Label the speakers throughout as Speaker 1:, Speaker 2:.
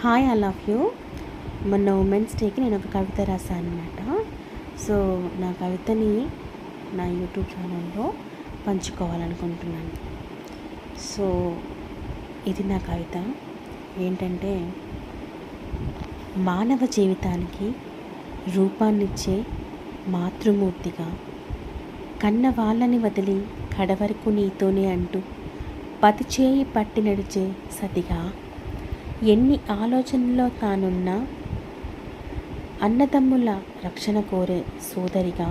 Speaker 1: Hi all of you. మొన్న women's డేకి నేను ఒక కవిత రాశాను అనమాట. సో నా కవితని నా యూట్యూబ్ ఛానల్లో పంచుకోవాలనుకుంటున్నాను. సో ఇది నా కవిత ఏంటంటే, మానవ జీవితానికి రూపాన్నిచ్చే మాతృమూర్తిగా, కన్న వాళ్ళని వదిలి కడవరకు నీతోనే అంటూ పతి చేయి పట్టి నడిచే సతిగా, ఎన్ని ఆలోచనల్లో తానున్నా అన్నదమ్ముల రక్షణ కోరే సోదరిగా,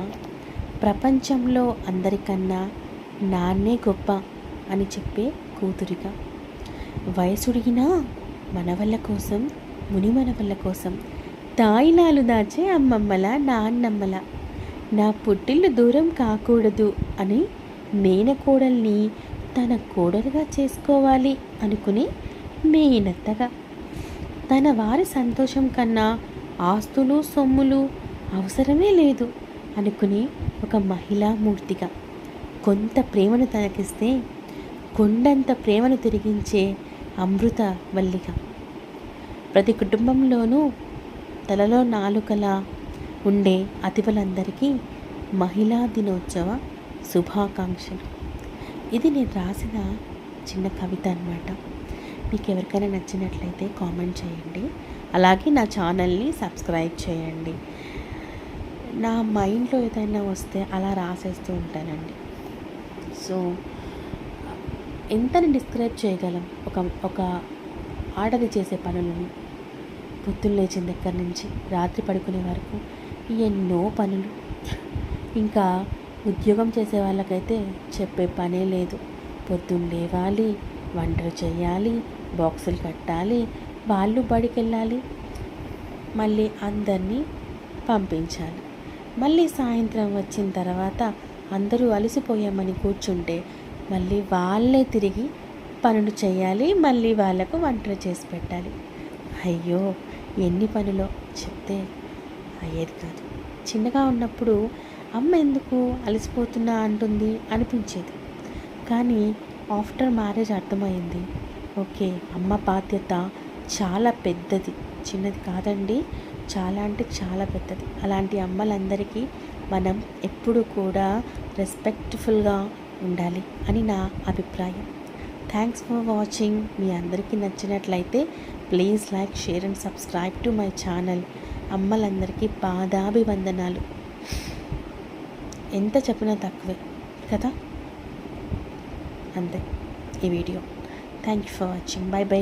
Speaker 1: ప్రపంచంలో అందరికన్నా నాన్నే గొప్ప అని చెప్పే కూతురిగా, వయసుడిగినా మనవళ్ళ కోసం మునిమనవళ్ళ కోసం తాయిలాలు దాచే అమ్మమ్మల నాన్నమ్మల, నా పుట్టిల్లు దూరం కాకూడదు అని మేనకోడల్ని తన కోడలుగా చేసుకోవాలి అనుకుని మేనత్తగా, తన వారి సంతోషం కన్నా ఆస్తులు సొమ్ములు అవసరమే లేదు అనుకుని ఒక మహిళా మూర్తిగా, కొంత ప్రేమను తనకిస్తే కొండంత ప్రేమను తిరిగించే అమృత వల్లిగా, ప్రతి కుటుంబంలోనూ తలలో నాలుకలా ఉండే అతివలందరికీ మహిళా దినోత్సవ శుభాకాంక్షలు. ఇది నేను రాసిన చిన్న కవిత అన్నమాట. మీకు ఎవరికైనా నచ్చినట్లయితే కామెంట్ చేయండి, అలాగే నా ఛానల్ని సబ్స్క్రైబ్ చేయండి. నా మైండ్లో ఏదైనా వస్తే అలా రాసేస్తూ ఉంటానండి. సో ఎంతని డిస్క్రైబ్ చేయగలం ఒక ఆడది చేసే పనులని? పొద్దున్న లేచిన దగ్గర నుంచి రాత్రి పడుకునే వరకు ఎన్నో పనులు. ఇంకా ఉద్యోగం చేసే వాళ్ళకైతే చెప్పే పనే లేదు. పొద్దున్న లేవాలి, వంటలు చేయాలి, బాక్సులు కట్టాలి, వాళ్ళు బడికి వెళ్ళాలి, మళ్ళీ అందరినీ పంపించాలి. మళ్ళీ సాయంత్రం వచ్చిన తర్వాత అందరూ అలసిపోయామని కూర్చుంటే మళ్ళీ వాళ్ళే తిరిగి పనులు చేయాలి, మళ్ళీ వాళ్ళకు వంటలు చేసి పెట్టాలి. అయ్యో ఎన్ని పనులో చెప్తే అయ్యేది కాదు. చిన్నగా ఉన్నప్పుడు అమ్మ ఎందుకు అలసిపోతున్నా అంటుంది అనిపించేది. కానీ ఆఫ్టర్ మ్యారేజ్ అర్థమైంది, ఓకే అమ్మ బాధ్యత చాలా పెద్దది, చిన్నది కాదండి, చాలా అంటే చాలా పెద్దది. అలాంటి అమ్మలందరికీ మనం ఎప్పుడు కూడా రెస్పెక్ట్ఫుల్గా ఉండాలి అని నా అభిప్రాయం. Thanks for watching. మీ అందరికీ నచ్చినట్లయితే please like, share and subscribe to my channel. అమ్మలందరికీ పాదాభివందనాలు. ఎంత చెప్పినా తక్కువే కదా. అంతే ఈ video. Thank you for watching. Bye by.